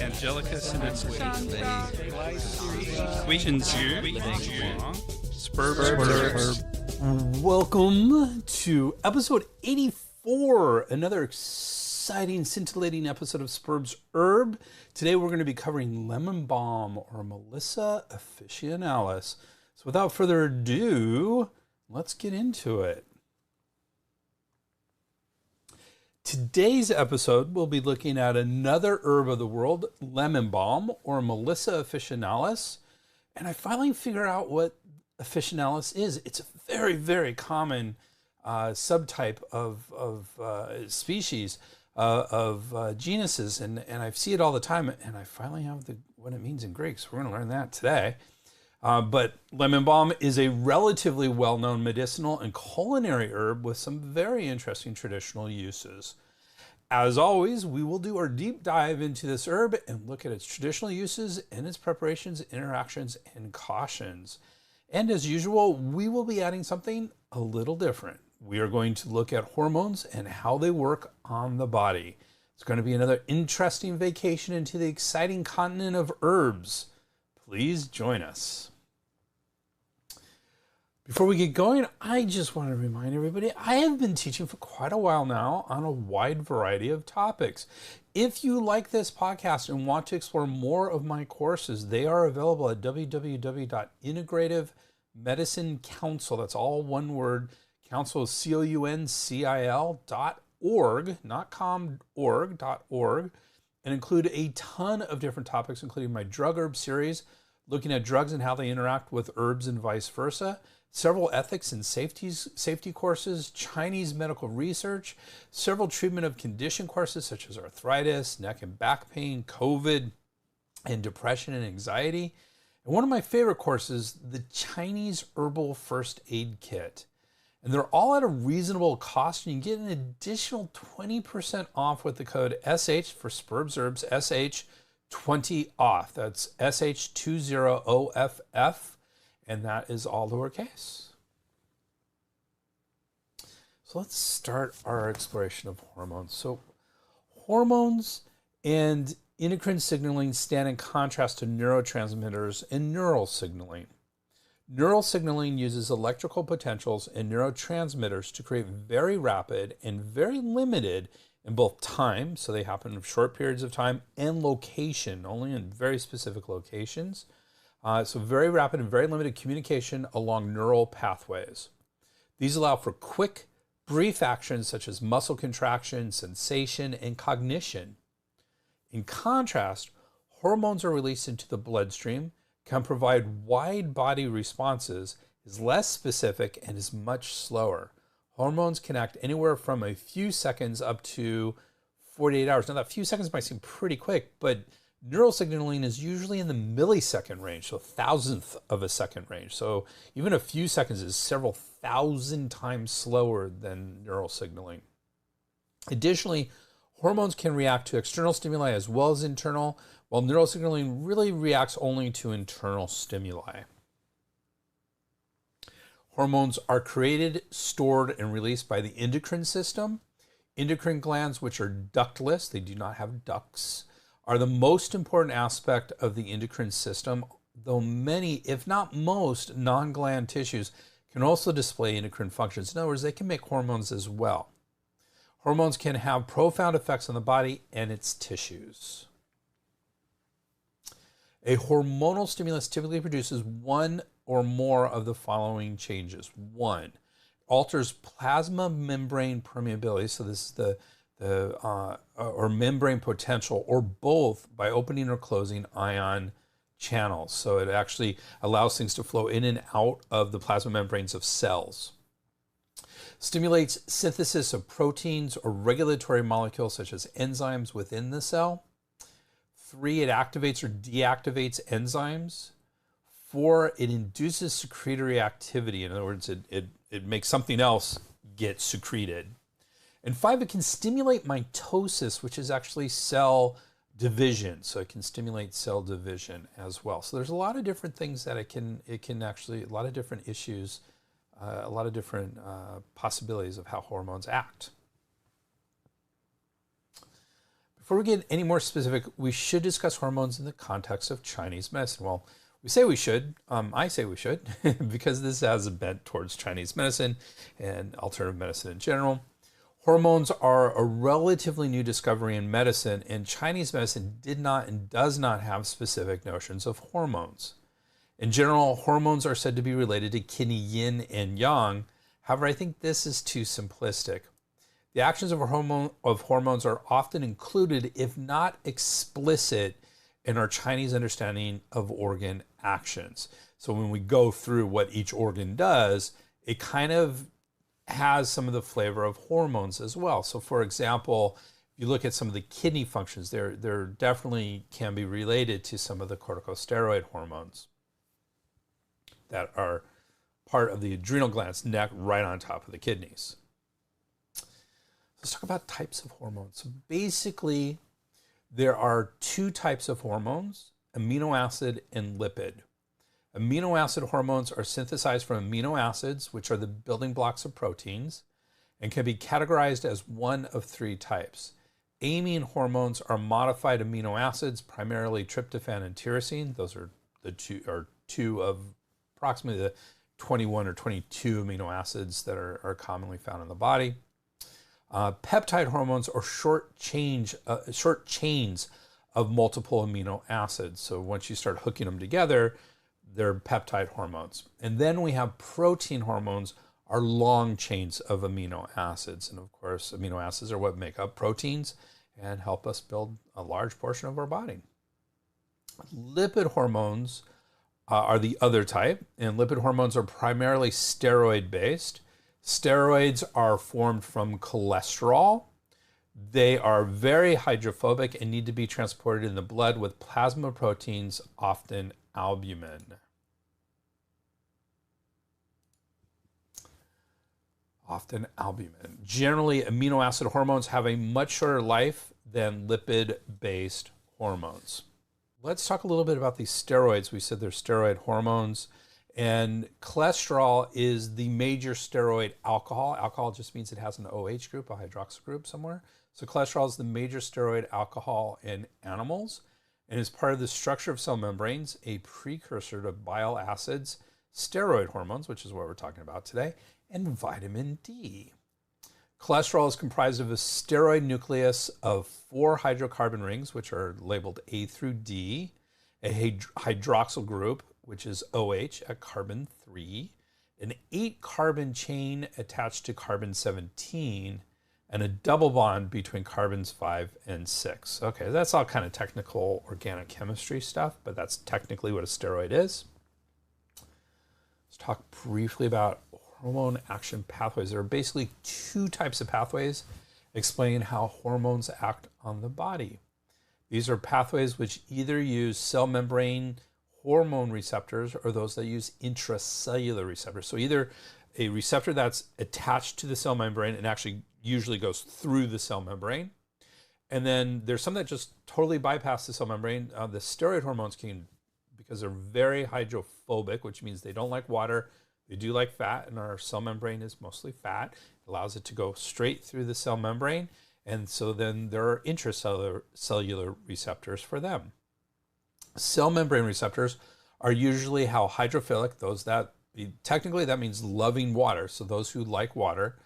Angelicus and its Welcome to episode 84, another exciting, scintillating episode of Spurbs Herb. Today we're going to be covering lemon balm or Melissa officinalis. So without further ado, let's get into it. Today's episode, we'll be looking at another herb of the world, lemon balm or Melissa officinalis. And I finally figured out what officinalis is. It's a very, very common subtype of species, of genuses, and I see it all the time, and I finally have what it means in Greek, so we're going to learn that today. But lemon balm is a relatively well-known medicinal and culinary herb with some very interesting traditional uses. As always, we will do our deep dive into this herb and look at its traditional uses and its preparations, interactions, and cautions. And as usual, we will be adding something a little different. We are going to look at hormones and how they work on the body. It's going to be another interesting vacation into the exciting continent of herbs. Please join us. Before we get going, I just want to remind everybody, I have been teaching for quite a while now on a wide variety of topics. If you like this podcast and want to explore more of my courses, they are available at www.integrativemedicinecouncil. That's all one word. Council is COUNCIL.org, not com.org, and include a ton of different topics, including my drug herb series, looking at drugs and how they interact with herbs and vice versa, several ethics and safety courses, Chinese medical research, several treatment of condition courses such as arthritis, neck and back pain, COVID, and depression and anxiety. And one of my favorite courses, the Chinese Herbal First Aid Kit. And they're all at a reasonable cost, and you get an additional 20% off with the code SH for Spurbs Herbs, SH20 off. That's SH20OFF, and that is all lowercase. So let's start our exploration of hormones. So hormones and endocrine signaling stand in contrast to neurotransmitters and neural signaling. Neural signaling uses electrical potentials and neurotransmitters to create very rapid and very limited in both time, so they happen in short periods of time, and location, only in very specific locations. So very rapid and very limited communication along neural pathways. These allow for quick, brief actions such as muscle contraction, sensation, and cognition. In contrast, hormones are released into the bloodstream, can provide wide body responses, is less specific, and is much slower. Hormones can act anywhere from a few seconds up to 48 hours. Now, that few seconds might seem pretty quick, but neural signaling is usually in the millisecond range, so thousandth of a second range. So even a few seconds is several thousand times slower than neural signaling. Additionally, hormones can react to external stimuli as well as internal, while neural signaling really reacts only to internal stimuli. Hormones are created, stored, and released by the endocrine system. Endocrine glands, which are ductless, they do not have ducts, are the most important aspect of the endocrine system, though many, if not most, non-gland tissues can also display endocrine functions. In other words, they can make hormones as well. Hormones can have profound effects on the body and its tissues. A hormonal stimulus typically produces one or more of the following changes. One, alters plasma membrane permeability, so this is or membrane potential, or both, by opening or closing ion channels. So it actually allows things to flow in and out of the plasma membranes of cells. Stimulates synthesis of proteins or regulatory molecules such as enzymes within the cell. 3, it activates or deactivates enzymes. 4, it induces secretory activity. In other words, it makes something else get secreted. And 5, it can stimulate mitosis, which is actually cell division. So it can stimulate cell division as well. So there's a lot of different things that it can actually, a lot of different issues, a lot of different possibilities of how hormones act. Before we get any more specific, we should discuss hormones in the context of Chinese medicine. Well, we say we should. I say we should because this has a bent towards Chinese medicine and alternative medicine in general. Hormones are a relatively new discovery in medicine, and Chinese medicine did not and does not have specific notions of hormones. In general, hormones are said to be related to kidney yin and yang. However, I think this is too simplistic. The actions of hormones are often included, if not explicit, in our Chinese understanding of organ actions. So when we go through what each organ does, it kind of has some of the flavor of hormones as well. So for example, if you look at some of the kidney functions, they're definitely can be related to some of the corticosteroid hormones that are part of the adrenal glands, neck right on top of the kidneys. Let's talk about types of hormones. So basically, there are two types of hormones, amino acid and lipid. Amino acid hormones are synthesized from amino acids, which are the building blocks of proteins, and can be categorized as one of three types. Amine hormones are modified amino acids, primarily tryptophan and tyrosine. Those are two of approximately the 21 or 22 amino acids that are commonly found in the body. Peptide hormones are short chains of multiple amino acids. So once you start hooking them together, they're peptide hormones. And then we have protein hormones, are long chains of amino acids. And of course, amino acids are what make up proteins and help us build a large portion of our body. Lipid hormones are the other type, and lipid hormones are primarily steroid-based. Steroids are formed from cholesterol. They are very hydrophobic and need to be transported in the blood with plasma proteins, often albumin. Generally, amino acid hormones have a much shorter life than lipid-based hormones. Let's talk a little bit about these steroids. We said they're steroid hormones. And cholesterol is the major steroid alcohol. Alcohol just means it has an OH group, a hydroxyl group somewhere. So cholesterol is the major steroid alcohol in animals and is part of the structure of cell membranes, a precursor to bile acids, steroid hormones, which is what we're talking about today, and vitamin D. Cholesterol is comprised of a steroid nucleus of 4 hydrocarbon rings, which are labeled A through D, a hydroxyl group, which is OH at carbon 3, an 8-carbon chain attached to carbon 17, and a double bond between carbons 5 and 6. Okay, that's all kind of technical organic chemistry stuff, but that's technically what a steroid is. Let's talk briefly about hormone action pathways. There are basically 2 types of pathways explaining how hormones act on the body. These are pathways which either use cell membrane hormone receptors or those that use intracellular receptors. So either a receptor that's attached to the cell membrane and actually usually goes through the cell membrane. And then there's some that just totally bypass the cell membrane. The steroid hormones can, because they're very hydrophobic, which means they don't like water, they do like fat, and our cell membrane is mostly fat. It allows it to go straight through the cell membrane. And so then there are intracellular receptors for them. Cell membrane receptors are usually how hydrophilic, those that, technically that means loving water. So those who like water,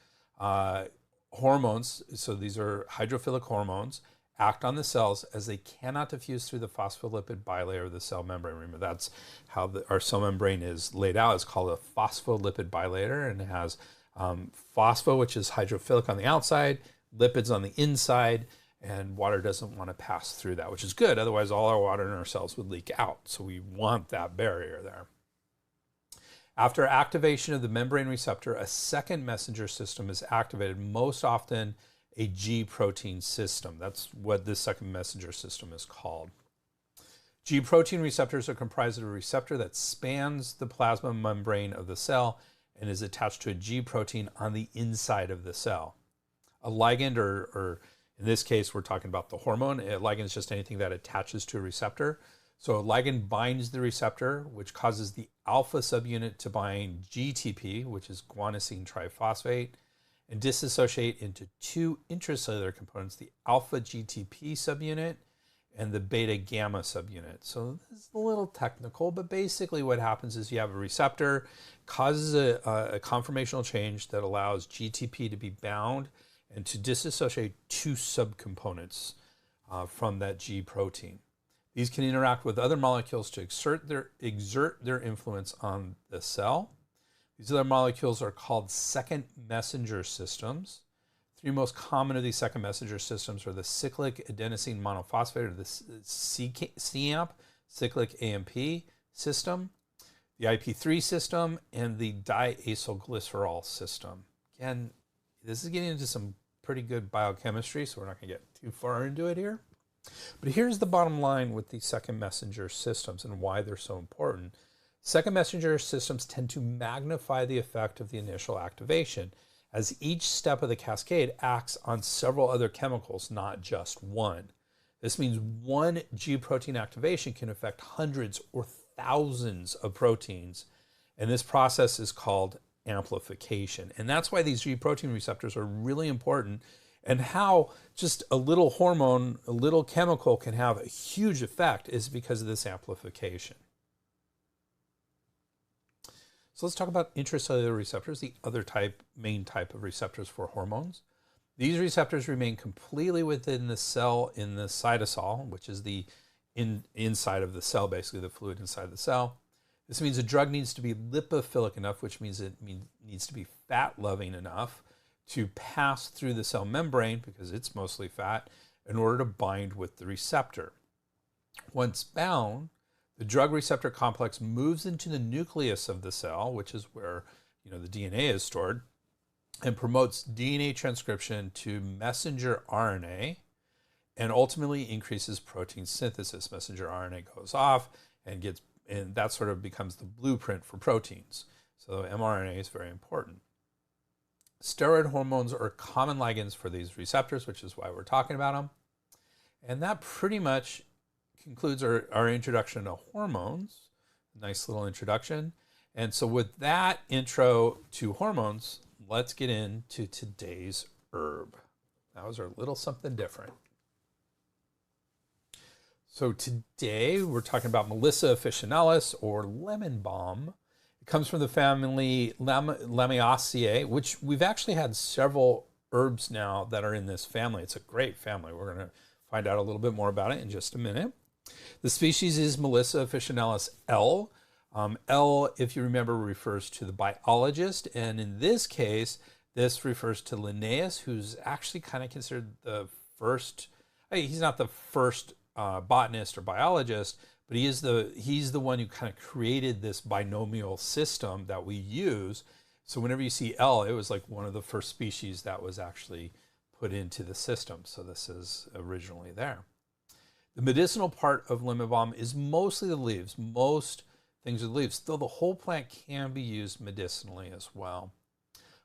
hormones, so these are hydrophilic hormones, act on the cells as they cannot diffuse through the phospholipid bilayer of the cell membrane. Remember, that's how our cell membrane is laid out. It's called a phospholipid bilayer, and it has phospho, which is hydrophilic on the outside, lipids on the inside, and water doesn't want to pass through that, which is good. Otherwise, all our water in our cells would leak out. So we want that barrier there. After activation of the membrane receptor, a second messenger system is activated, most often a G protein system. That's what this second messenger system is called. G protein receptors are comprised of a receptor that spans the plasma membrane of the cell and is attached to a G protein on the inside of the cell. A ligand, or in this case, we're talking about the hormone. A ligand is just anything that attaches to a receptor. So a ligand binds the receptor, which causes the alpha subunit to bind GTP, which is guanosine triphosphate, and dissociate into two intracellular components, the alpha GTP subunit and the beta gamma subunit. So this is a little technical, but basically what happens is you have a receptor, causes a conformational change that allows GTP to be bound and to dissociate two subcomponents from that G protein. These can interact with other molecules to exert their influence on the cell. These other molecules are called second messenger systems. Three most common of these second messenger systems are the cyclic adenosine monophosphate, or the CAMP, cyclic AMP system, the IP3 system, and the diacylglycerol system. Again, this is getting into some pretty good biochemistry, so we're not going to get too far into it here. But here's the bottom line with these second messenger systems and why they're so important. Second messenger systems tend to magnify the effect of the initial activation, as each step of the cascade acts on several other chemicals, not just one. This means one G protein activation can affect hundreds or thousands of proteins, and this process is called amplification. And that's why these G protein receptors are really important, and how just a little hormone, a little chemical can have a huge effect is because of this amplification. So let's talk about intracellular receptors, the other main type of receptors for hormones. These receptors remain completely within the cell in the cytosol, which is the inside of the cell, basically the fluid inside the cell. This means a drug needs to be lipophilic enough, which means it needs to be fat-loving enough to pass through the cell membrane, because it's mostly fat, in order to bind with the receptor. Once bound, the drug receptor complex moves into the nucleus of the cell, which is where the DNA is stored, and promotes DNA transcription to messenger RNA, and ultimately increases protein synthesis. Messenger RNA goes off and that sort of becomes the blueprint for proteins. So mRNA is very important. Steroid hormones are common ligands for these receptors, which is why we're talking about them. And that pretty much concludes our introduction to hormones. Nice little introduction. And so with that intro to hormones, let's get into today's herb. That was our little something different. So today we're talking about Melissa officinalis, or lemon balm. It comes from the family Lamiaceae, which we've actually had several herbs now that are in this family. It's a great family. We're going to find out a little bit more about it in just a minute. The species is Melissa officinalis L. L, if you remember, refers to the biologist, and in this case, this refers to Linnaeus, who's actually kind of considered the first. He's not the first botanist or biologist, but he's the one who kind of created this binomial system that we use. So whenever you see L, it was like one of the first species that was actually put into the system. So this is originally there. The medicinal part of lemon balm is mostly the leaves. Most things are the leaves, though the whole plant can be used medicinally as well.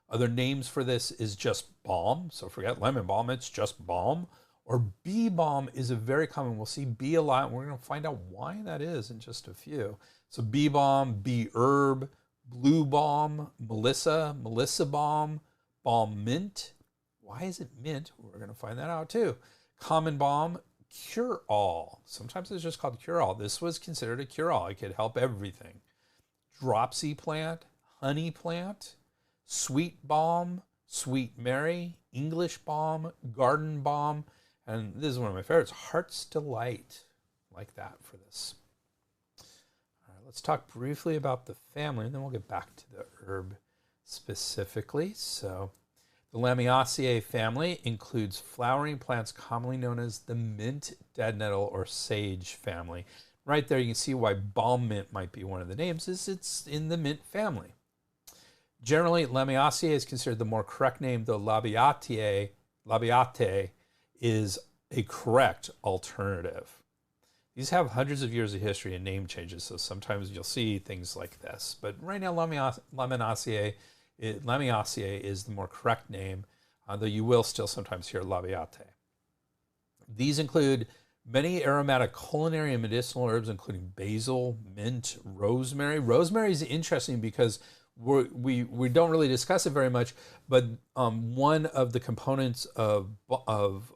Other names for this is just balm. So forget lemon balm, it's just balm. Or bee balm is a very common. We'll see bee a lot, and we're going to find out why that is in just a few. So bee balm, bee herb, blue balm, Melissa balm, balm mint. Why is it mint? We're going to find that out too. Common balm, cure-all. Sometimes it's just called cure-all. This was considered a cure-all. It could help everything. Dropsy plant, honey plant, sweet balm, sweet Mary, English balm, garden balm, and this is one of my favorites, Heart's Delight. Like that for this. All right, let's talk briefly about the family, and then we'll get back to the herb specifically. So the Lamiaceae family includes flowering plants commonly known as the mint, dead nettle, or sage family. Right there you can see why balm mint might be one of the names, is it's in the mint family. Generally, Lamiaceae is considered the more correct name, though Labiatae is a correct alternative. These have hundreds of years of history and name changes, so sometimes you'll see things like this. But right now, Lamiaceae is the more correct name, though you will still sometimes hear Labiatae. These include many aromatic culinary and medicinal herbs, including basil, mint, rosemary. Rosemary is interesting because we don't really discuss it very much, but one of the components of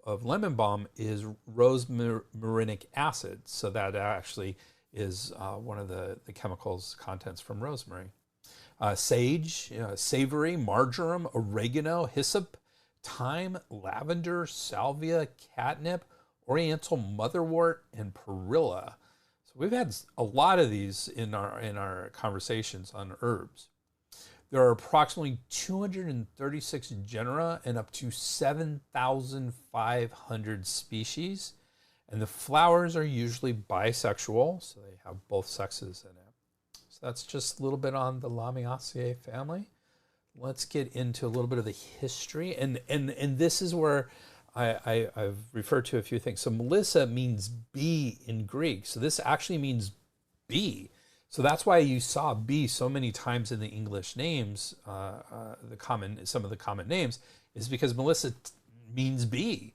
lemon balm is rosmarinic acid. So that actually is one of the chemicals contents from rosemary. Sage, savory, marjoram, oregano, hyssop, thyme, lavender, salvia, catnip, oriental motherwort, and perilla. So we've had a lot of these in our conversations on herbs. There are approximately 236 genera and up to 7,500 species. And the flowers are usually bisexual, so they have both sexes in it. So that's just a little bit on the Lamiaceae family. Let's get into a little bit of the history. And this is where I've referred to a few things. So Melissa means bee in Greek. So this actually means bee. So that's why you saw bee so many times in the English names, some of the common names, is because Melissa means bee.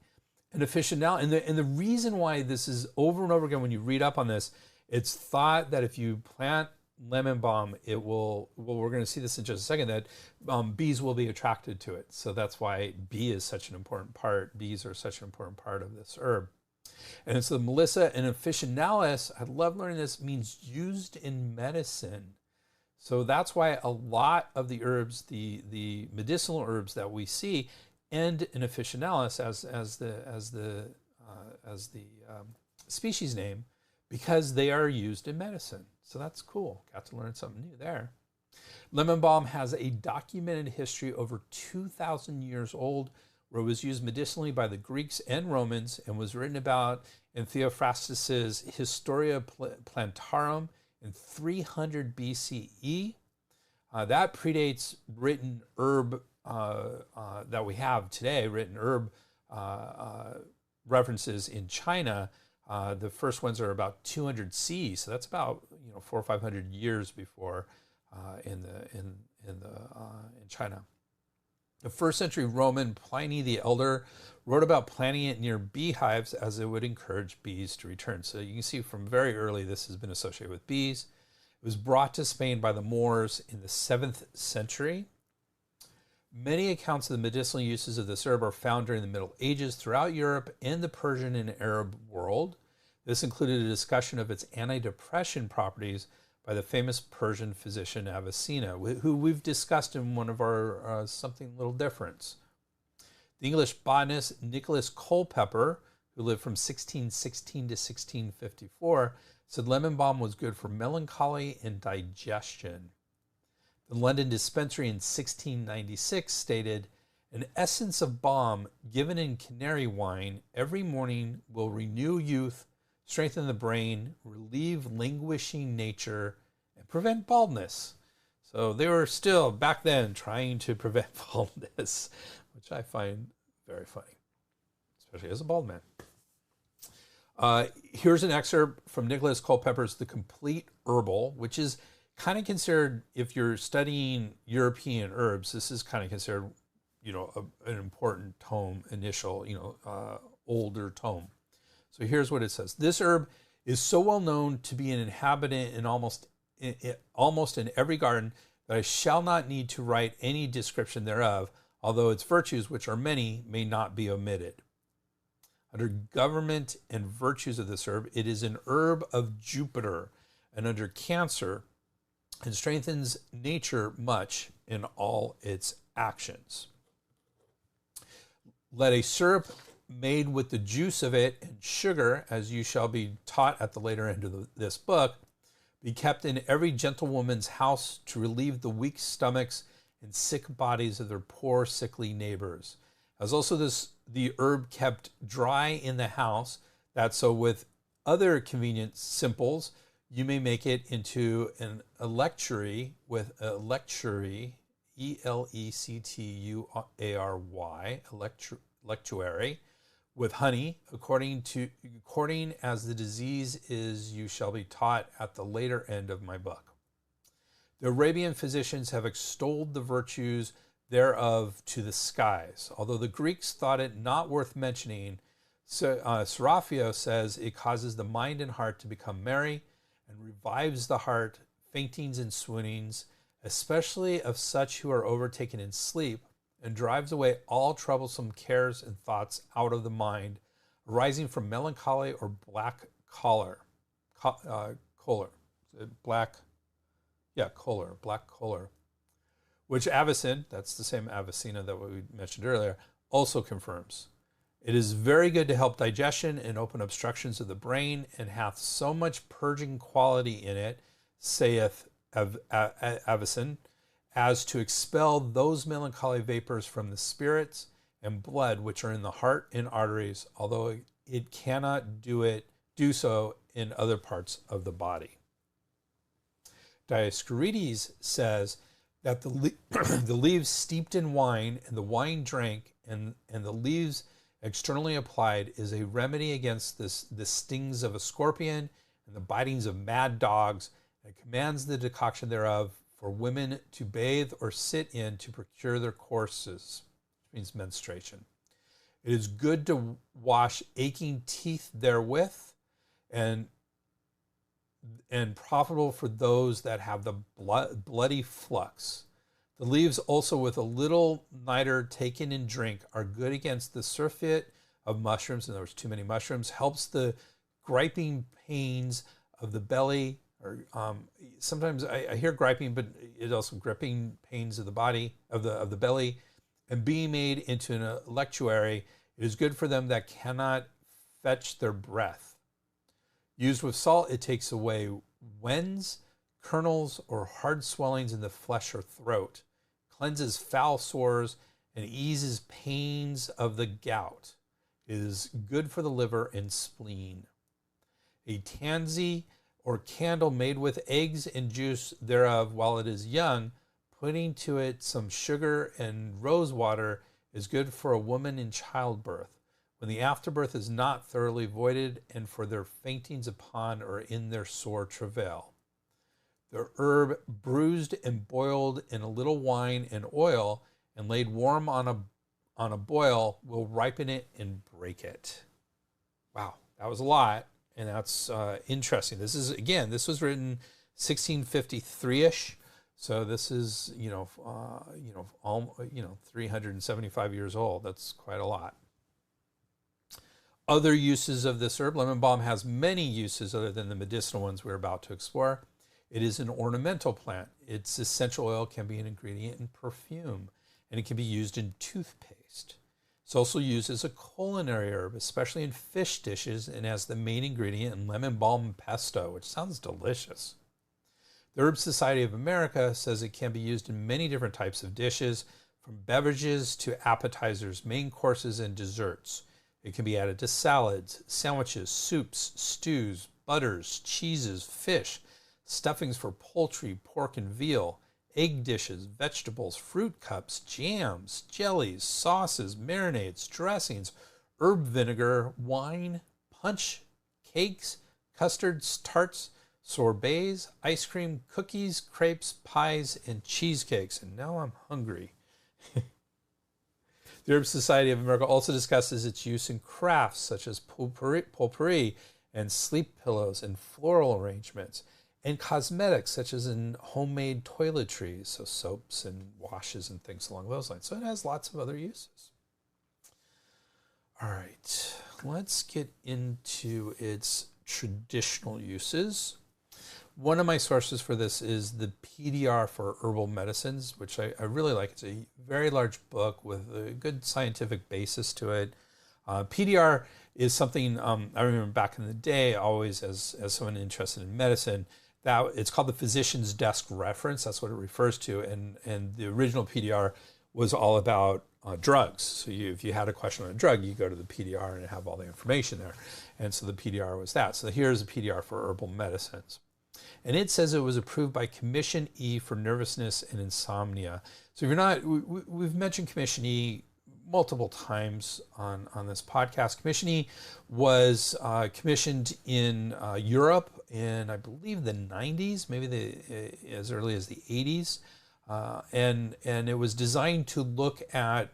And officinalis, and the reason why this is over and over again when you read up on this, it's thought that if you plant lemon balm, it will, well, we're going to see this in just a second, that bees will be attracted to it. So that's why bee is such an important part. Bees are such an important part of this herb. And so Melissa and officinalis, I love learning this, means used in medicine. So that's why a lot of the herbs, the medicinal herbs that we see, end in officinalis as the species name, because they are used in medicine. So that's cool. Got to learn something new there. Lemon balm has a documented history over 2,000 years old, where it was used medicinally by the Greeks and Romans and was written about in Theophrastus's Historia Plantarum in 300 BCE. That predates written herb that we have today, written herb references in China. The first ones are about 200 CE, so that's about 400 or 500 years before in China. The first century Roman Pliny the Elder wrote about planting it near beehives as it would encourage bees to return. So you can see from very early this has been associated with bees. It was brought to Spain by the Moors in the 7th century. Many accounts of the medicinal uses of this herb are found during the Middle Ages throughout Europe and the Persian and Arab world. This included a discussion of its antidepressant properties by the famous Persian physician Avicenna, who we've discussed in one of our Something Little Different. The English botanist Nicholas Culpeper, who lived from 1616 to 1654, said lemon balm was good for melancholy and digestion. The London Dispensary in 1696 stated, "An essence of balm given in canary wine every morning will renew youth, strengthen the brain, relieve languishing nature, and prevent baldness." So they were still, back then, trying to prevent baldness, which I find very funny, especially as a bald man. Here's an excerpt from Nicholas Culpeper's The Complete Herbal, which is kind of considered, if you're studying European herbs, this is kind of considered, an important tome, older tome. So here's what it says. This herb is so well known to be an inhabitant in almost in every garden that I shall not need to write any description thereof, although its virtues, which are many, may not be omitted. Under government and virtues of this herb, it is an herb of Jupiter, and under cancer, it strengthens nature much in all its actions. Let a syrup made with the juice of it and sugar, as you shall be taught at the later end of this book, be kept in every gentlewoman's house to relieve the weak stomachs and sick bodies of their poor sickly neighbors. As also the herb kept dry in the house, that so with other convenient simples, you may make it into an electuary with electuary, electuary, electuary, with honey, according as the disease is, you shall be taught at the later end of my book. The Arabian physicians have extolled the virtues thereof to the skies, although the Greeks thought it not worth mentioning. Serapio says it causes the mind and heart to become merry and revives the heart, faintings and swoonings, especially of such who are overtaken in sleep, and drives away all troublesome cares and thoughts out of the mind, arising from melancholy or black choler, black choler, which Avicen, that's the same Avicena that we mentioned earlier, also confirms. It is very good to help digestion and open obstructions of the brain, and hath so much purging quality in it, saith Avicen, as to expel those melancholy vapors from the spirits and blood which are in the heart and arteries, although it cannot do so in other parts of the body. Dioscorides says that the leaves steeped in wine and the wine drank and the leaves externally applied is a remedy against the stings of a scorpion and the bitings of mad dogs, and commands the decoction thereof for women to bathe or sit in to procure their courses, which means menstruation. It is good to wash aching teeth therewith, and profitable for those that have the bloody flux. The leaves also with a little niter taken in drink are good against the surfeit of mushrooms, and there was too many mushrooms, helps the griping pains of the belly, or sometimes I hear griping, but it also gripping pains of the body, of the belly, and being made into an electuary, it is good for them that cannot fetch their breath. Used with salt, it takes away wens, kernels, or hard swellings in the flesh or throat, cleanses foul sores, and eases pains of the gout. It is good for the liver and spleen. A tansy or candle made with eggs and juice thereof while it is young, putting to it some sugar and rose water, is good for a woman in childbirth, when the afterbirth is not thoroughly voided, and for their faintings upon or in their sore travail. The herb bruised and boiled in a little wine and oil, and laid warm on a boil, will ripen it and break it. Wow, that was a lot, and that's interesting. This was written 1653-ish, so this is 375 years old. That's quite a lot. Other uses of this herb. Lemon balm has many uses other than the medicinal ones we're about to explore. It is an ornamental plant. Its essential oil can be an ingredient in perfume, and it can be used in toothpaste. It's also used as a culinary herb, especially in fish dishes, and as the main ingredient in lemon balm pesto, which sounds delicious. The Herb Society of America says it can be used in many different types of dishes, from beverages to appetizers, main courses, and desserts. It can be added to salads, sandwiches, soups, stews, butters, cheeses, fish, stuffings for poultry, pork, and veal, egg dishes, vegetables, fruit cups, jams, jellies, sauces, marinades, dressings, herb vinegar, wine, punch, cakes, custards, tarts, sorbets, ice cream, cookies, crepes, pies, and cheesecakes. And now I'm hungry. The Herb Society of America also discusses its use in crafts such as potpourri and sleep pillows and floral arrangements, and cosmetics such as in homemade toiletries, so soaps and washes and things along those lines. So it has lots of other uses. All right, let's get into its traditional uses. One of my sources for this is the PDR for Herbal Medicines, which I really like. It's a very large book with a good scientific basis to it. PDR is something I remember back in the day, always as someone interested in medicine, that it's called the Physician's Desk Reference. That's what it refers to. And the original PDR was all about drugs. So if you had a question on a drug, you go to the PDR and have all the information there. And so the PDR was that. So here's a PDR for Herbal Medicines. And it says it was approved by Commission E for nervousness and insomnia. So if you're not, we've mentioned Commission E multiple times on this podcast. Commission E was commissioned in Europe in, I believe, the 90s, maybe as early as the 80s. And it was designed to look at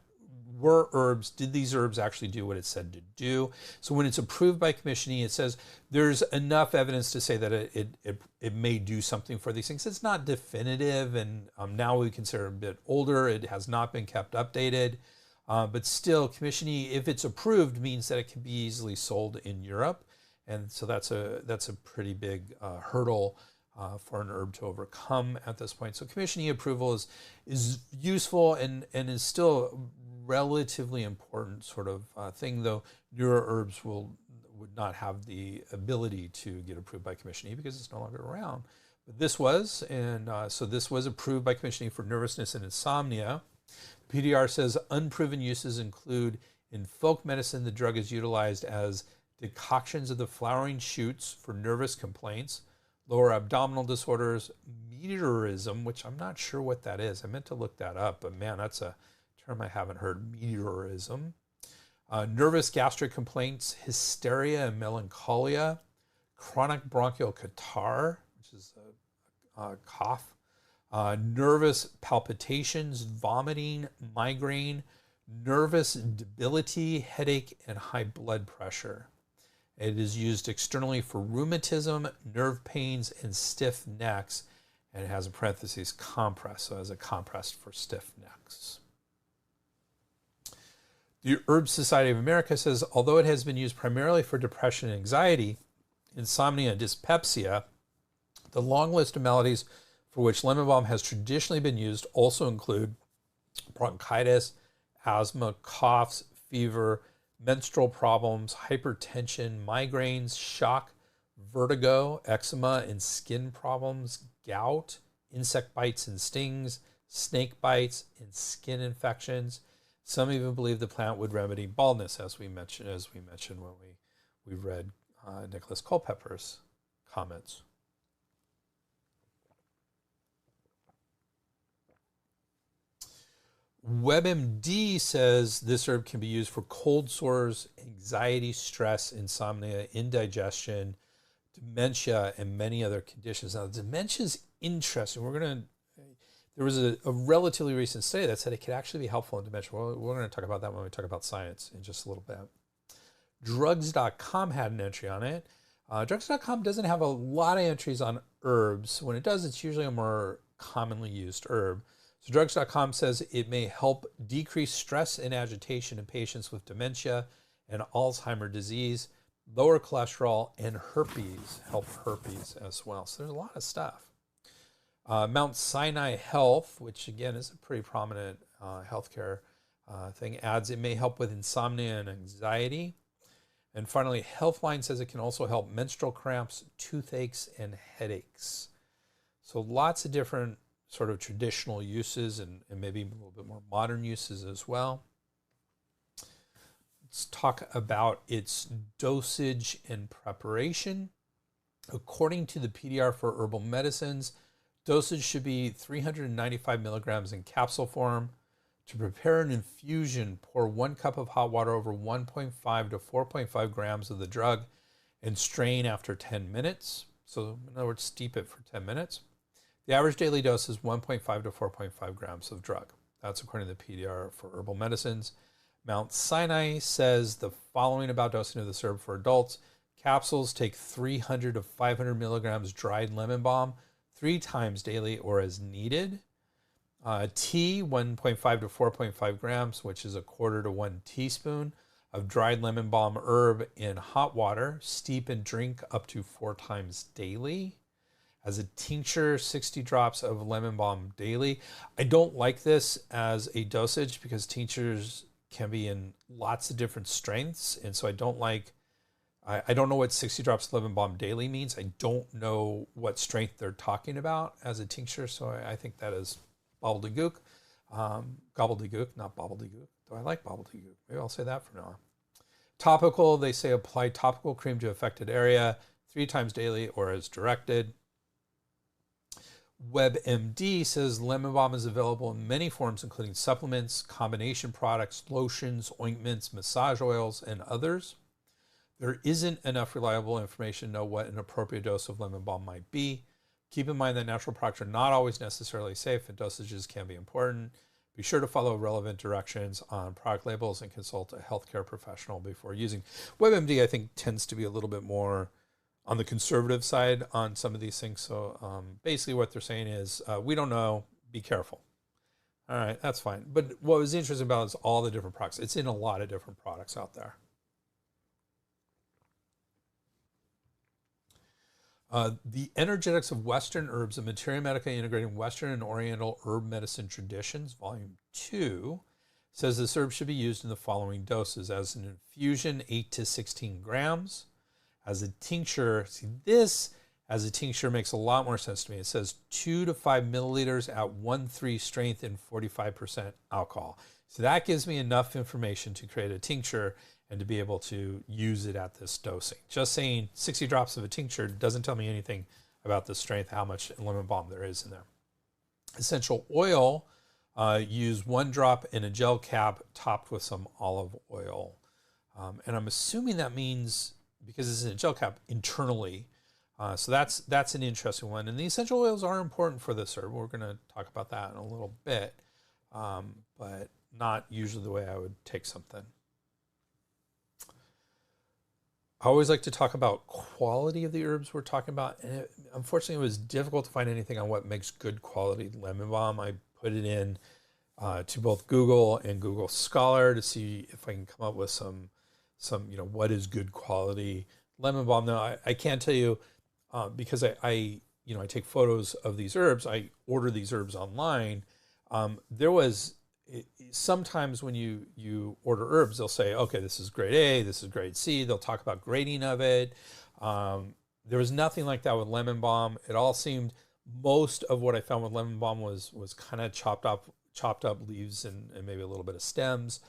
did these herbs actually do what it said to do? So when it's approved by commissioning, it says there's enough evidence to say that it may do something for these things. It's not definitive, and now we consider it a bit older. It has not been kept updated, but still, commissioning, if it's approved, means that it can be easily sold in Europe, and so that's a pretty big hurdle for an herb to overcome at this point. So commissioning approval is useful and is still relatively important sort of thing, though newer herbs would not have the ability to get approved by commissioning because it's no longer around. But this was, and so this was approved by commissioning for nervousness and insomnia. PDR says unproven uses include in folk medicine, the drug is utilized as decoctions of the flowering shoots for nervous complaints, lower abdominal disorders, meteorism, which I'm not sure what that is. I meant to look that up, but man, that's a term I haven't heard, meteorism. Nervous gastric complaints, hysteria and melancholia, chronic bronchial catarrh, which is a cough, nervous palpitations, vomiting, migraine, nervous debility, headache, and high blood pressure. It is used externally for rheumatism, nerve pains, and stiff necks, and it has in parentheses compress, so as a compress for stiff necks. The Herb Society of America says, although it has been used primarily for depression and anxiety, insomnia and dyspepsia, the long list of maladies for which lemon balm has traditionally been used also include bronchitis, asthma, coughs, fever, menstrual problems, hypertension, migraines, shock, vertigo, eczema and skin problems, gout, insect bites and stings, snake bites, and skin infections. Some even believe the plant would remedy baldness, as we mentioned when we read Nicholas Culpepper's comments. WebMD says this herb can be used for cold sores, anxiety, stress, insomnia, indigestion, dementia, and many other conditions. Now, dementia is interesting. There was a relatively recent study that said it could actually be helpful in dementia. We're going to talk about that when we talk about science in just a little bit. Drugs.com had an entry on it. Drugs.com doesn't have a lot of entries on herbs. When it does, it's usually a more commonly used herb. So drugs.com says it may help decrease stress and agitation in patients with dementia and Alzheimer's disease, lower cholesterol, and herpes, help herpes as well. So there's a lot of stuff. Mount Sinai Health, which again is a pretty prominent healthcare thing, adds it may help with insomnia and anxiety. And finally, Healthline says it can also help menstrual cramps, toothaches, and headaches. So lots of different sort of traditional uses and maybe a little bit more modern uses as well. Let's talk about its dosage and preparation. According to the PDR for herbal medicines, dosage should be 395 milligrams in capsule form. To prepare an infusion, pour 1 cup of hot water over 1.5 to 4.5 grams of the drug and strain after 10 minutes. So in other words, steep it for 10 minutes. The average daily dose is 1.5 to 4.5 grams of drug. That's according to the PDR for herbal medicines. Mount Sinai says the following about dosing of this herb for adults. Capsules take 300 to 500 milligrams dried lemon balm 3 times daily or as needed. Tea, 1.5 to 4.5 grams, which is a quarter to 1 teaspoon of dried lemon balm herb in hot water. Steep and drink up to 4 times daily. As a tincture, 60 drops of lemon balm daily. I don't like this as a dosage because tinctures can be in lots of different strengths. And so I don't know what 60 drops of lemon balm daily means. I don't know what strength they're talking about as a tincture. So I think that is gobbledygook. Gobbledygook, not bobbledygook. Though I like bobbledygook. Maybe I'll say that from now on. Topical, they say apply topical cream to affected area 3 times daily or as directed. WebMD says lemon balm is available in many forms, including supplements, combination products, lotions, ointments, massage oils, and others. There isn't enough reliable information to know what an appropriate dose of lemon balm might be. Keep in mind that natural products are not always necessarily safe and dosages can be important. Be sure to follow relevant directions on product labels and consult a healthcare professional before using. WebMD, I think, tends to be a little bit more on the conservative side on some of these things. So basically what they're saying is, we don't know, be careful. All right, that's fine. But what was interesting about it is all the different products. It's in a lot of different products out there. The Energetics of Western Herbs, a Materia Medica integrating Western and Oriental herb medicine traditions, Volume 2, says this herb should be used in the following doses: as an infusion, 8 to 16 grams. As a tincture, see this as a tincture makes a lot more sense to me. It says 2 to 5 milliliters at 1,3 strength and 45% alcohol. So that gives me enough information to create a tincture and to be able to use it at this dosing. Just saying 60 drops of a tincture doesn't tell me anything about the strength, how much lemon balm there is in there. Essential oil, use 1 drop in a gel cap topped with some olive oil. And I'm assuming that means, because it's in a gel cap, internally. So that's an interesting one. And the essential oils are important for this herb. We're going to talk about that in a little bit, but not usually the way I would take something. I always like to talk about quality of the herbs we're talking about. And unfortunately, it was difficult to find anything on what makes good quality lemon balm. I put it in to both Google and Google Scholar to see if I can come up with some what is good quality lemon balm. Now, I can't tell you, because I take photos of these herbs. I order these herbs online. There was sometimes when you order herbs, they'll say, okay, this is grade A, this is grade C. They'll talk about grading of it. There was nothing like that with lemon balm. It all seemed, most of what I found with lemon balm was kind of chopped up leaves and maybe a little bit of stems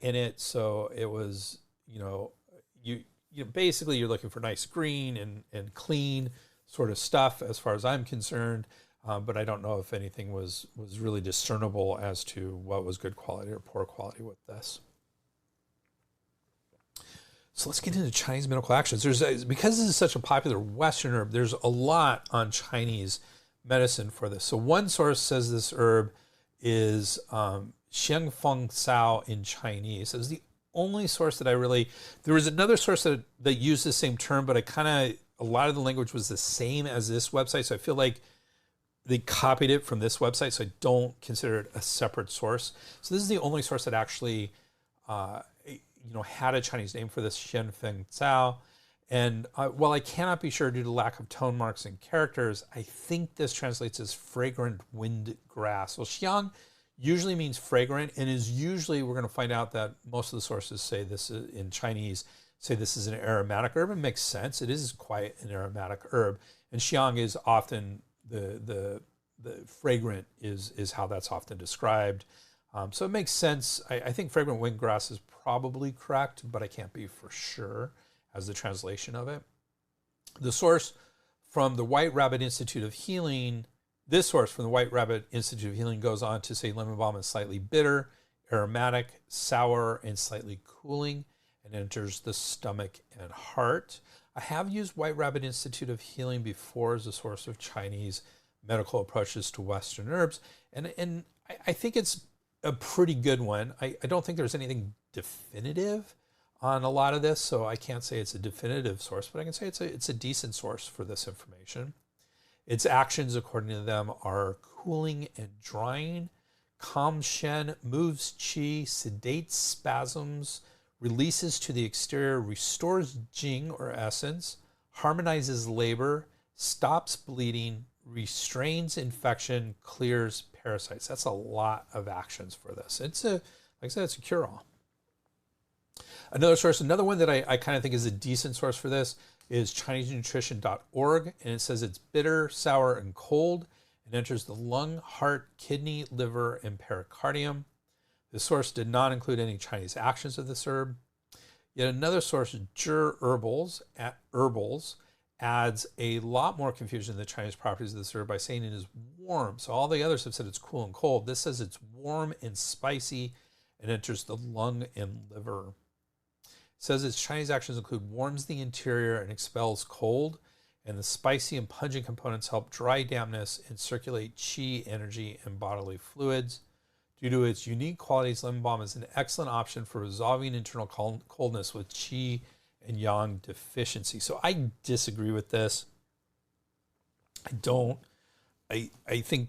in it. So it was, you basically you're looking for nice green and clean sort of stuff as far as I'm concerned. But I don't know if anything was really discernible as to what was good quality or poor quality with this. So let's get into Chinese medical actions. Because this is such a popular Western herb, there's a lot on Chinese medicine for this. So one source says this herb is Xiang Feng Sao in Chinese. It was the only source that there was another source that used the same term, but a lot of the language was the same as this website. So I feel like they copied it from this website, so I don't consider it a separate source. So this is the only source that actually, had a Chinese name for this, Xian Feng Cao. And while I cannot be sure due to lack of tone marks and characters, I think this translates as fragrant wind grass. Well, Xiang usually means fragrant, and is usually, we're going to find out that most of the sources say this in Chinese, say this is an aromatic herb. It makes sense. It is quite an aromatic herb. And Xiang is often the fragrant is how that's often described. So it makes sense. I think fragrant wind grass is probably correct, but I can't be for sure as the translation of it. The source from the White Rabbit Institute of Healing, this source from the White Rabbit Institute of Healing goes on to say lemon balm is slightly bitter, aromatic, sour, and slightly cooling, and enters the stomach and heart. I have used White Rabbit Institute of Healing before as a source of Chinese medical approaches to Western herbs, and I think it's a pretty good one. I don't think there's anything definitive on a lot of this, so I can't say it's a definitive source, but I can say it's a decent source for this information. Its actions, according to them, are cooling and drying, calms Shen, moves qi, sedates spasms, releases to the exterior, restores Jing or essence, harmonizes labor, stops bleeding, restrains infection, clears parasites. That's a lot of actions for this. Like I said, it's a cure-all. Another one that I kind of think is a decent source for this is ChineseNutrition.org, and it says it's bitter, sour, and cold. It enters the lung, heart, kidney, liver, and pericardium. The source did not include any Chinese actions of this herb. Yet another source, Jur Herbals, adds a lot more confusion to the Chinese properties of this herb by saying it is warm. So all the others have said it's cool and cold. This says it's warm and spicy and enters the lung and liver. It says its Chinese actions include warms the interior and expels cold, and the spicy and pungent components help dry dampness and circulate qi, energy, and bodily fluids. Due to its unique qualities, lemon balm is an excellent option for resolving internal coldness with qi and yang deficiency. So I disagree with this. I don't. I think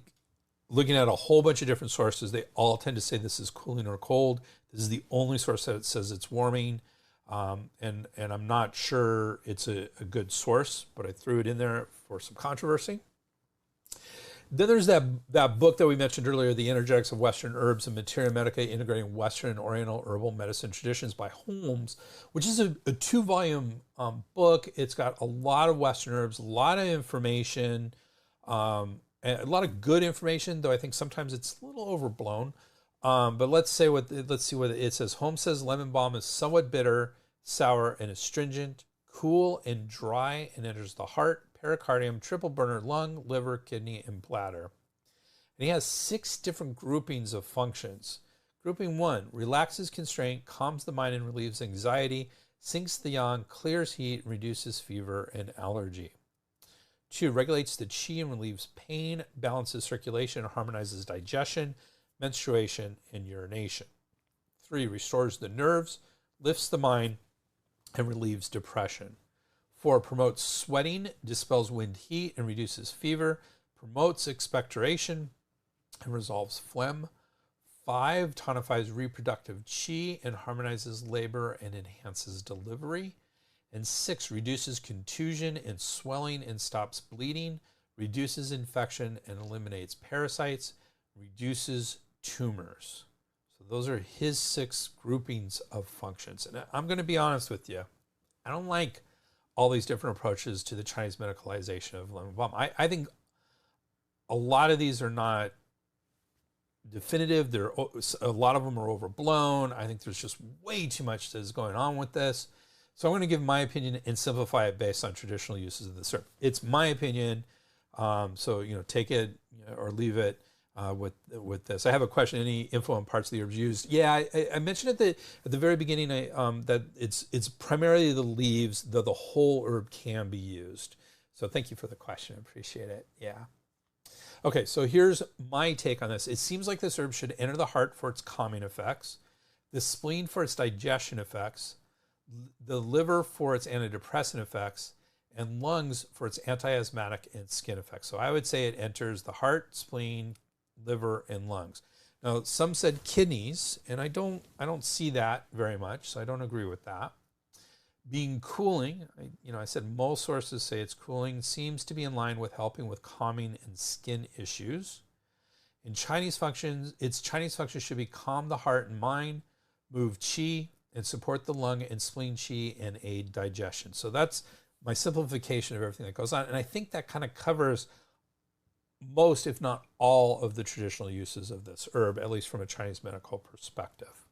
looking at a whole bunch of different sources, they all tend to say this is cooling or cold. This is the only source that says it's warming. And I'm not sure it's a good source, but I threw it in there for some controversy. Then there's that book that we mentioned earlier, The Energetics of Western Herbs and Materia Medica, Integrating Western and Oriental Herbal Medicine Traditions by Holmes, which is a 2-volume book. It's got a lot of Western herbs, a lot of information, and a lot of good information, though I think sometimes it's a little overblown. But let's see what it says. Holmes says lemon balm is somewhat bitter, sour, and astringent, cool and dry, and enters the heart, pericardium, triple burner, lung, liver, kidney, and bladder. And he has 6 different groupings of functions. Grouping 1, relaxes constraint, calms the mind and relieves anxiety, sinks the yang, clears heat, reduces fever and allergy. 2, regulates the qi and relieves pain, balances circulation, and harmonizes digestion, menstruation, and urination. 3, restores the nerves, lifts the mind, and relieves depression. 4, promotes sweating, dispels wind heat, and reduces fever, promotes expectoration, and resolves phlegm. 5, tonifies reproductive qi and harmonizes labor and enhances delivery. And 6, reduces contusion and swelling and stops bleeding, reduces infection and eliminates parasites, reduces tumors. So those are his 6 groupings of functions. And I'm going to be honest with you. I don't like all these different approaches to the Chinese medicalization of lemon balm. I think a lot of these are not definitive. A lot of them are overblown. I think there's just way too much that is going on with this. So I'm going to give my opinion and simplify it based on traditional uses of this herb. It's my opinion. So, take it or leave it with this. I have a question. Any info on parts of the herbs used? Yeah, I mentioned at the very beginning that it's primarily the leaves, though the whole herb can be used. So thank you for the question. I appreciate it. Yeah. Okay, so here's my take on this. It seems like this herb should enter the heart for its calming effects, the spleen for its digestion effects, the liver for its antidepressant effects, and lungs for its anti-asthmatic and skin effects. So I would say it enters the heart, spleen, liver, and lungs. Now, some said kidneys, and I don't see that very much, so I don't agree with that. Being cooling, I said most sources say it's cooling, seems to be in line with helping with calming and skin issues. Its Chinese function should be calm the heart and mind, move qi, and support the lung and spleen qi and aid digestion. So that's my simplification of everything that goes on. And I think that kind of covers most, if not all, of the traditional uses of this herb, at least from a Chinese medical perspective.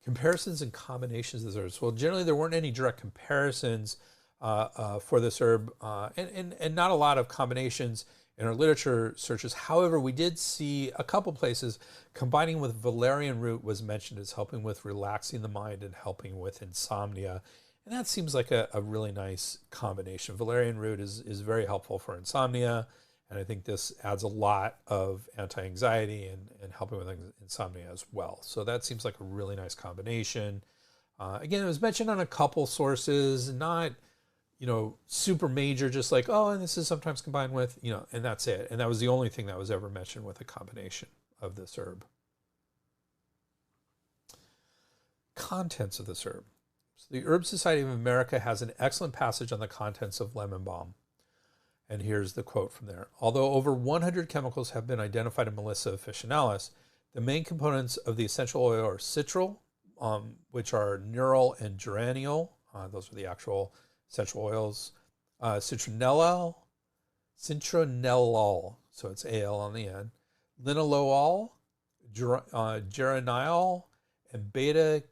Comparisons and combinations of this herb. Well, generally there weren't any direct comparisons for this herb, and not a lot of combinations in our literature searches. However, we did see a couple places combining with valerian root was mentioned as helping with relaxing the mind and helping with insomnia. And that seems like a really nice combination. Valerian root is very helpful for insomnia. And I think this adds a lot of anti-anxiety and helping with insomnia as well. So that seems like a really nice combination. Again, it was mentioned on a couple sources, not super major, just like, and this is sometimes combined with, and that's it. And that was the only thing that was ever mentioned with a combination of this herb. Contents of this herb. So the Herb Society of America has an excellent passage on the contents of lemon balm. And here's the quote from there. Although over 100 chemicals have been identified in Melissa officinalis, the main components of the essential oil are citral, which are neural and geraniol. Those are the actual essential oils. Citronellal, so it's AL on the end. Linalool, geraniol, and beta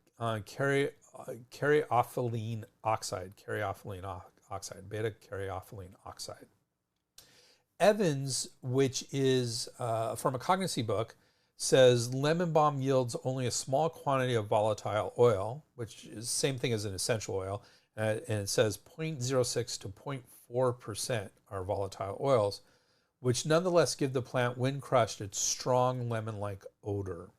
caryophyllene oxide, beta caryophyllene oxide. Evans, which is a pharmacology book, says lemon balm yields only a small quantity of volatile oil, which is the same thing as an essential oil, and it says 0.06 to 0.4% are volatile oils, which nonetheless give the plant, when crushed, its strong lemon-like odor.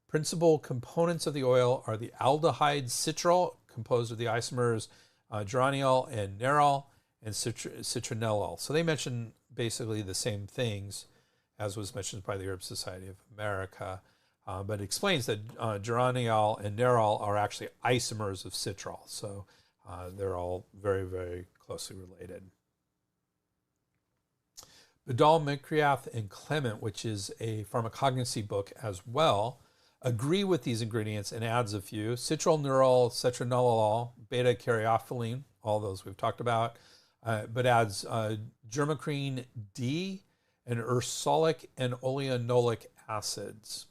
Principal components of the oil are the aldehyde citral, composed of the isomers geraniol and nerol, and citronellol. So they mention basically the same things as was mentioned by the Herb Society of America, but it explains that geraniol and nerol are actually isomers of citral. So they're all very, very closely related. Vidal, McCreath, and Clement, which is a pharmacognosy book as well, agree with these ingredients and adds a few. Citral, nerol, citronellol, beta-caryophyllene, all those we've talked about, but adds germacrine D and ursolic and oleanolic acids.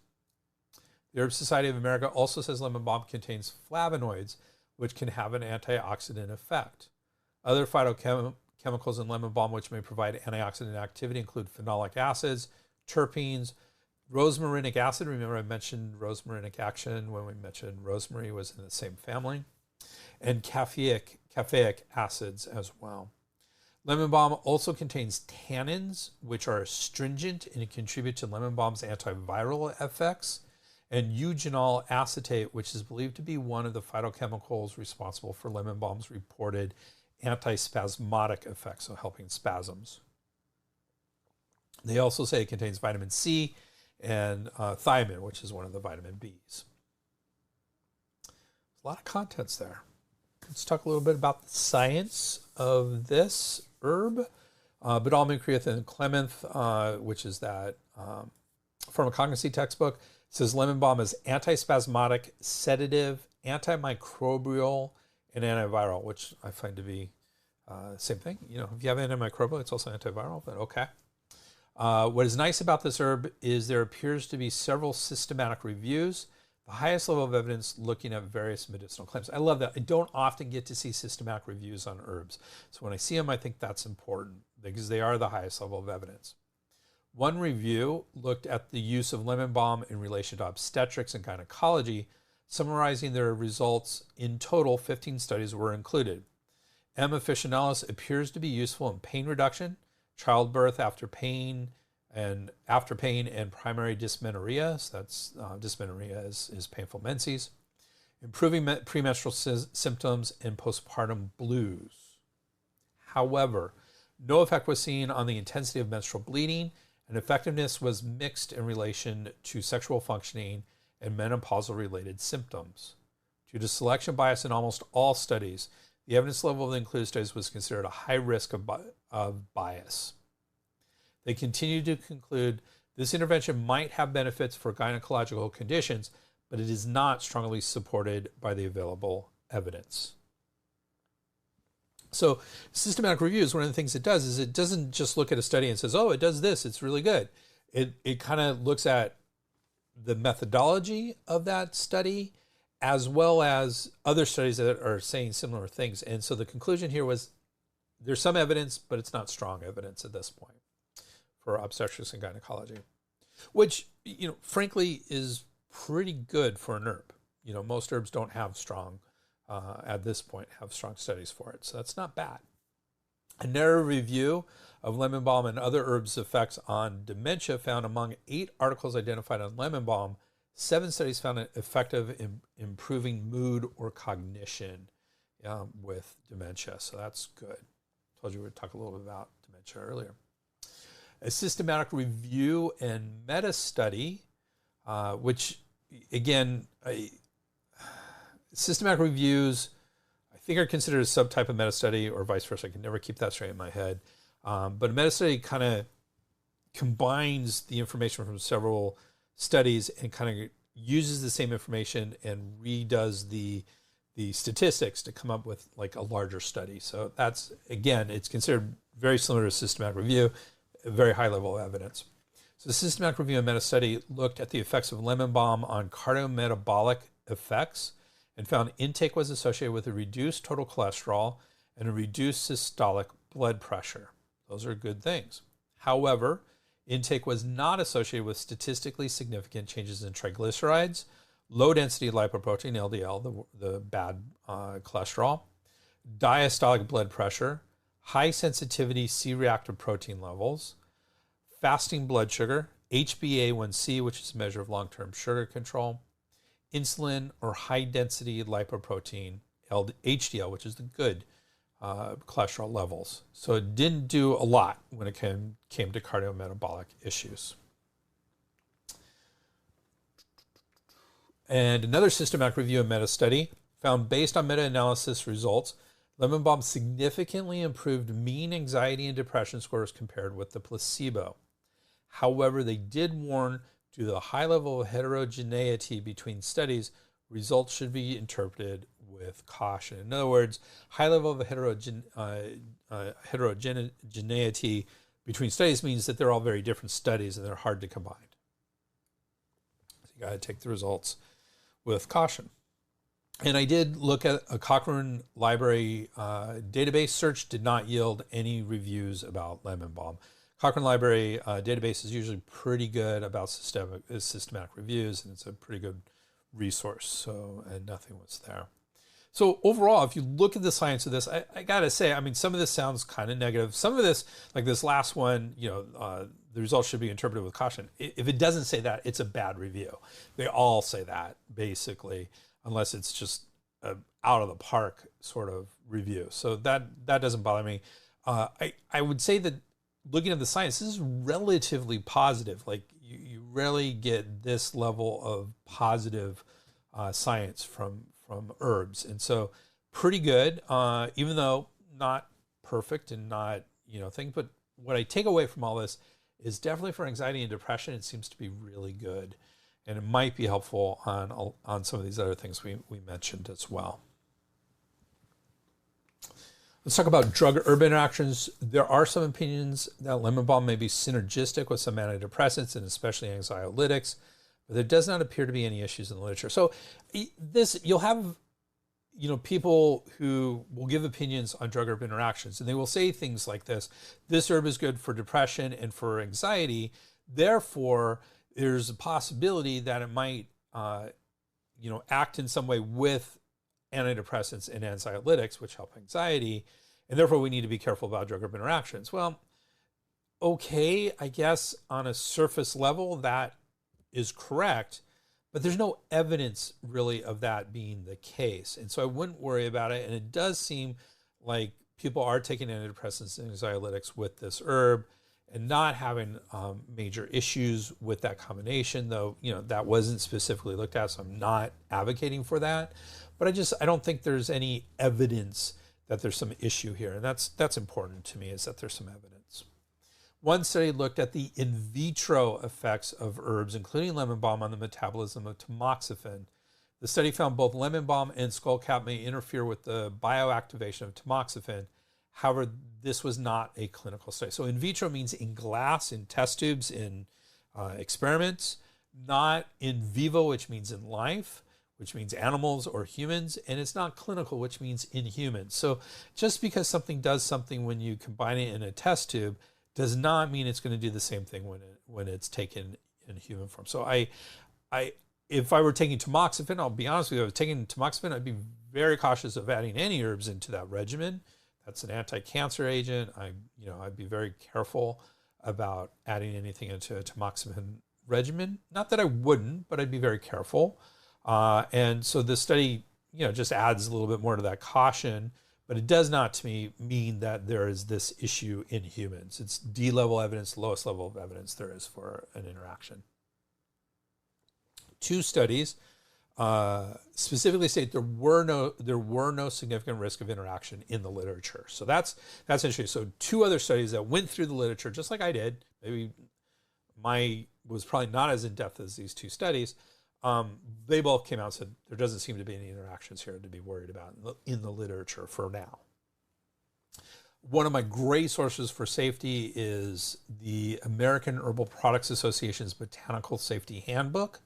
The Herb Society of America also says lemon balm contains flavonoids, which can have an antioxidant effect. Other phytochemicals in lemon balm which may provide antioxidant activity include phenolic acids, terpenes, rosmarinic acid. Remember I mentioned rosmarinic action when we mentioned rosemary was in the same family. And caffeic acids as well. Lemon balm also contains tannins, which are astringent and contribute to lemon balm's antiviral effects, and eugenol acetate, which is believed to be one of the phytochemicals responsible for lemon balm's reported antispasmodic effects, so helping spasms. They also say it contains vitamin C and thiamine, which is one of the vitamin Bs. A lot of contents there. Let's talk a little bit about the science of this herb. Vidal, McCreath, and Clement, which is that pharmacognosy textbook, says lemon balm is antispasmodic, sedative, antimicrobial, and antiviral, which I find to be same thing. You know, if you have antimicrobial, it's also antiviral, but okay. What is nice about this herb is there appears to be several systematic reviews, the highest level of evidence looking at various medicinal claims. I love that. I don't often get to see systematic reviews on herbs. So when I see them, I think that's important because they are the highest level of evidence. One review looked at the use of lemon balm in relation to obstetrics and gynecology, summarizing their results. In total, 15 studies were included. M. officinalis appears to be useful in pain reduction, childbirth after pain and primary dysmenorrhea. So that's dysmenorrhea is painful menses, improving premenstrual symptoms and postpartum blues. However, no effect was seen on the intensity of menstrual bleeding, and effectiveness was mixed in relation to sexual functioning and menopausal related symptoms. Due to selection bias in almost all studies, the evidence level of the included studies was considered a high risk of bias. They continue to conclude this intervention might have benefits for gynecological conditions, but it is not strongly supported by the available evidence. So systematic reviews, one of the things it does is it doesn't just look at a study and says, oh, it does this, it's really good. It kind of looks at the methodology of that study as well as other studies that are saying similar things. And so the conclusion here was there's some evidence, but it's not strong evidence at this point for obstetrics and gynecology, which, you know, frankly is pretty good for an herb. You know, most herbs don't have strong, at this point, have strong studies for it. So that's not bad. A narrow review of lemon balm and other herbs' effects on dementia found among 8 articles identified on lemon balm, 7 studies found it effective in improving mood or cognition with dementia. So that's good. Told you we'd talk a little bit about dementia earlier. A systematic review and meta-study, which again, systematic reviews, I think are considered a subtype of meta-study or vice versa. I can never keep that straight in my head. But a meta-study kind of combines the information from several studies and kind of uses the same information and redoes the statistics to come up with like a larger study. So that's, again, it's considered very similar to a systematic review, a very high level of evidence. So the systematic review and meta-study looked at the effects of lemon balm on cardiometabolic effects and found intake was associated with a reduced total cholesterol and a reduced systolic blood pressure. Those are good things. However, intake was not associated with statistically significant changes in triglycerides, low-density lipoprotein, LDL, the bad cholesterol, diastolic blood pressure, high-sensitivity C-reactive protein levels, fasting blood sugar, HbA1c, which is a measure of long-term sugar control, insulin or high-density lipoprotein, HDL, which is the good cholesterol levels. So it didn't do a lot when it came to cardiometabolic issues. And another systematic review and meta-study found, based on meta-analysis results, lemon balm significantly improved mean anxiety and depression scores compared with the placebo. However, they did warn, due to the high level of heterogeneity between studies, results should be interpreted with caution. In other words, high level of heterogeneity between studies means that they're all very different studies and they're hard to combine. So you got to take the results with caution. And I did look at a Cochrane Library database search, did not yield any reviews about lemon balm. Cochrane Library database is usually pretty good about systematic reviews, and it's a pretty good resource. So, and nothing was there. So overall, if you look at the science of this, I gotta say, I mean, some of this sounds kind of negative. Some of this, like this last one, the results should be interpreted with caution. If it doesn't say that, it's a bad review. They all say that, basically, unless it's just a out of the park sort of review. So that doesn't bother me. I would say that looking at the science, this is relatively positive. Like you rarely get this level of positive science from herbs. And so pretty good, even though not perfect and not, thing. But what I take away from all this is definitely for anxiety and depression, it seems to be really good. And it might be helpful on some of these other things we mentioned as well. Let's talk about drug-herb interactions. There are some opinions that lemon balm may be synergistic with some antidepressants and especially anxiolytics, but there does not appear to be any issues in the literature. So this, you'll have, people who will give opinions on drug-herb interactions, and they will say things like this: this herb is good for depression and for anxiety, therefore there's a possibility that it might, act in some way with antidepressants and anxiolytics, which help anxiety, and therefore we need to be careful about drug-herb interactions. Well, okay, I guess on a surface level that is correct, but there's no evidence really of that being the case. And so I wouldn't worry about it. And it does seem like people are taking antidepressants and anxiolytics with this herb and not having major issues with that combination, though, that wasn't specifically looked at, so I'm not advocating for that. But I don't think there's any evidence that there's some issue here. And that's important to me, is that there's some evidence. One study looked at the in vitro effects of herbs, including lemon balm, on the metabolism of tamoxifen. The study found both lemon balm and skullcap may interfere with the bioactivation of tamoxifen. However, this was not a clinical study. So in vitro means in glass, in test tubes, in experiments, not in vivo, which means in life, which means animals or humans, and it's not clinical, which means in humans. So just because something does something when you combine it in a test tube does not mean it's going to do the same thing when it's taken in human form. So if I were taking tamoxifen, I'll be honest with you, if I was taking tamoxifen, I'd be very cautious of adding any herbs into that regimen. That's an anti-cancer agent. I'd be very careful about adding anything into a tamoxifen regimen. Not that I wouldn't, but I'd be very careful. And so this study, just adds a little bit more to that caution, but it does not, to me, mean that there is this issue in humans. It's D-level evidence, lowest level of evidence there is for an interaction. 2 studies specifically state there were no significant risk of interaction in the literature. So that's interesting. So 2 other studies that went through the literature, just like I did. Maybe was probably not as in depth as these 2 studies. They both came out and said there doesn't seem to be any interactions here to be worried about in the literature for now. One of my great sources for safety is the American Herbal Products Association's Botanical Safety Handbook.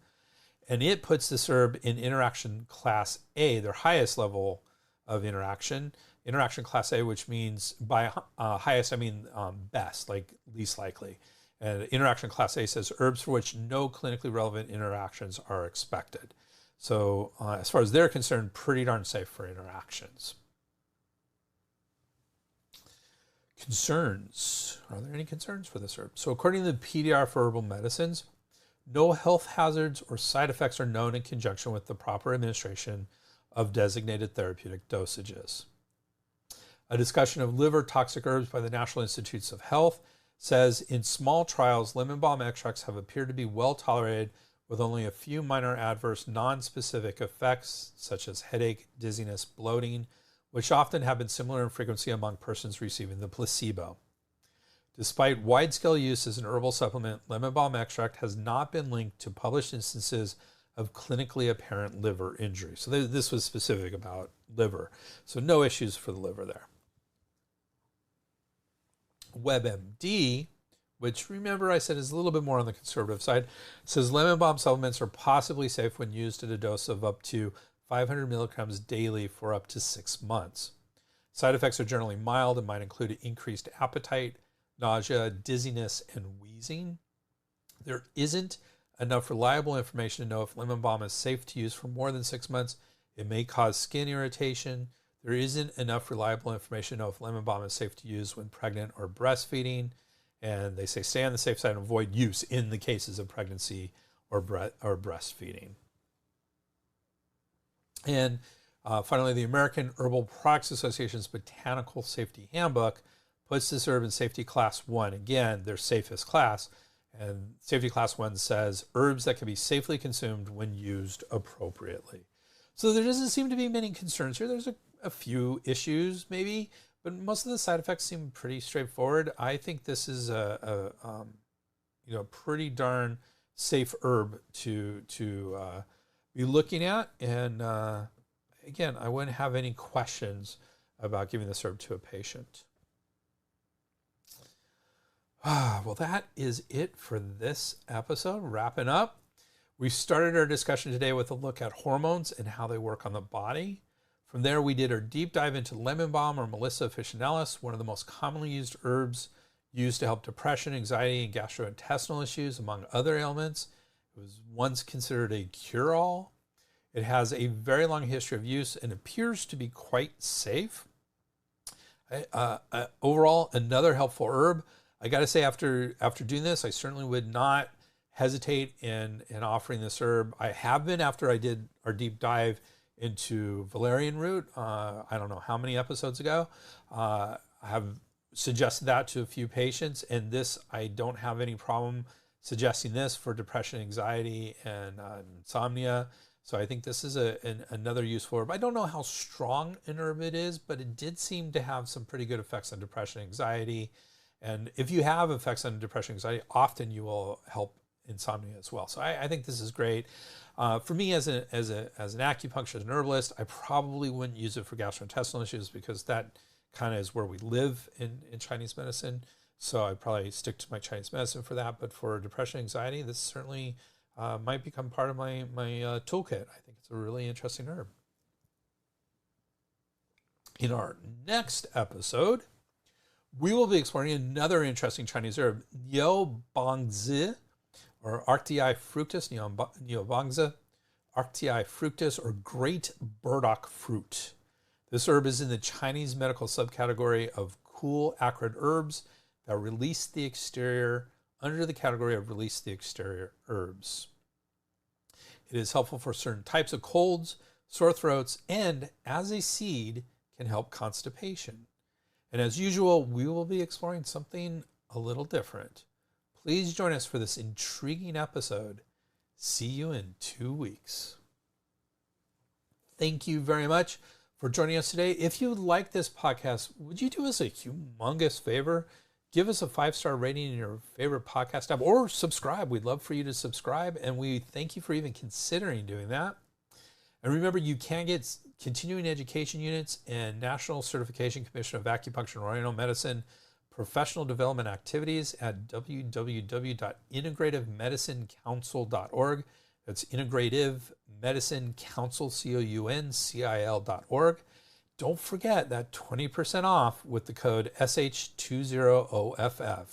And it puts this herb in interaction class A, their highest level of interaction class A, which means by highest, I mean best, like least likely. And interaction class A says herbs for which no clinically relevant interactions are expected. So as far as they're concerned, pretty darn safe for interactions. Concerns. Are there any concerns for this herb? So according to the PDR for herbal medicines, no health hazards or side effects are known in conjunction with the proper administration of designated therapeutic dosages. A discussion of liver toxic herbs by the National Institutes of Health says in small trials, lemon balm extracts have appeared to be well tolerated with only a few minor adverse non-specific effects such as headache, dizziness, bloating, which often have been similar in frequency among persons receiving the placebo. Despite wide-scale use as an herbal supplement, lemon balm extract has not been linked to published instances of clinically apparent liver injury. So this was specific about liver. So no issues for the liver there. WebMD, which remember I said is a little bit more on the conservative side, says lemon balm supplements are possibly safe when used at a dose of up to 500 milligrams daily for up to 6 months. Side effects are generally mild and might include increased appetite, nausea, dizziness, and wheezing. There isn't enough reliable information to know if lemon balm is safe to use for more than 6 months. It may cause skin irritation. There isn't enough reliable information to know if lemon balm is safe to use when pregnant or breastfeeding. And they say stay on the safe side and avoid use in the cases of pregnancy or breastfeeding. And finally, the American Herbal Products Association's Botanical Safety Handbook puts this herb in safety class 1. Again, their safest class. And safety class 1 says herbs that can be safely consumed when used appropriately. So there doesn't seem to be many concerns here. There's a few issues maybe, but most of the side effects seem pretty straightforward. I think this is a pretty darn safe herb to be looking at. And again, I wouldn't have any questions about giving this herb to a patient. Well, that is it for this episode. Wrapping up, we started our discussion today with a look at hormones and how they work on the body. From there, we did our deep dive into lemon balm or Melissa officinalis, one of the most commonly used herbs used to help depression, anxiety, and gastrointestinal issues, among other ailments. It was once considered a cure-all. It has a very long history of use and appears to be quite safe. Overall, another helpful herb. I got to say, after doing this, I certainly would not hesitate in offering this herb. I have been after I did our deep dive into valerian root. I don't know how many episodes ago. I have suggested that to a few patients, and this, I don't have any problem suggesting this for depression, anxiety, and insomnia. So I think this is another useful herb. I don't know how strong an herb it is, but it did seem to have some pretty good effects on depression, anxiety. And if you have effects on depression, anxiety, often you will help insomnia as well. So I think this is great. For me, as an acupuncturist and herbalist, I probably wouldn't use it for gastrointestinal issues because that kind of is where we live in Chinese medicine. So I'd probably stick to my Chinese medicine for that. But for depression, anxiety, this certainly might become part of my toolkit. I think it's a really interesting herb. In our next episode, we will be exploring another interesting Chinese herb, Niubangzi, or Arctii fructus, Niubangzi, Arctii fructus, or great burdock fruit. This herb is in the Chinese medical subcategory of cool acrid herbs that release the exterior under the category of release the exterior herbs. It is helpful for certain types of colds, sore throats, and as a seed can help constipation. And as usual, we will be exploring something a little different. Please join us for this intriguing episode. See you in 2 weeks. Thank you very much for joining us today. If you like this podcast, would you do us a humongous favor? Give us a 5-star rating in your favorite podcast app or subscribe. We'd love for you to subscribe, and we thank you for even considering doing that. And remember, you can get continuing education units and National Certification Commission of Acupuncture and Oriental Medicine professional development activities at www.integrativemedicinecouncil.org. That's Integrative Medicine Council, COUNCIL.org. Don't forget that 20% off with the code SH20OFF.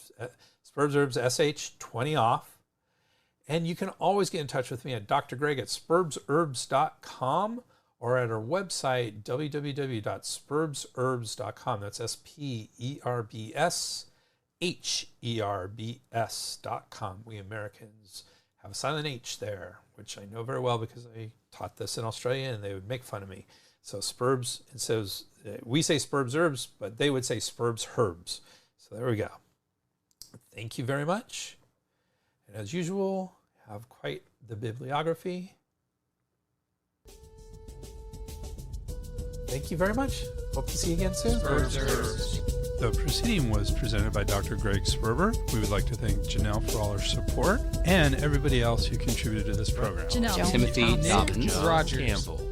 Spurbs Herbs SH20 off. And you can always get in touch with me at Dr. Greg at spurbsherbs.com or at our website, www.spurbsherbs.com. That's SPERBSHERBS.com. We Americans have a silent H there, which I know very well because I taught this in Australia and they would make fun of me. So Spurbs, it says, we say Spurbs Herbs, but they would say Spurbs Herbs. So there we go. Thank you very much. And as usual, have quite the bibliography. Thank you very much. Hope to see you again soon. Spurbs Herbs. The proceeding was presented by Dr. Greg Sperber. We would like to thank Janelle for all her support and everybody else who contributed to this program. Janelle. Timothy Dobbins, Rogers, Campbell,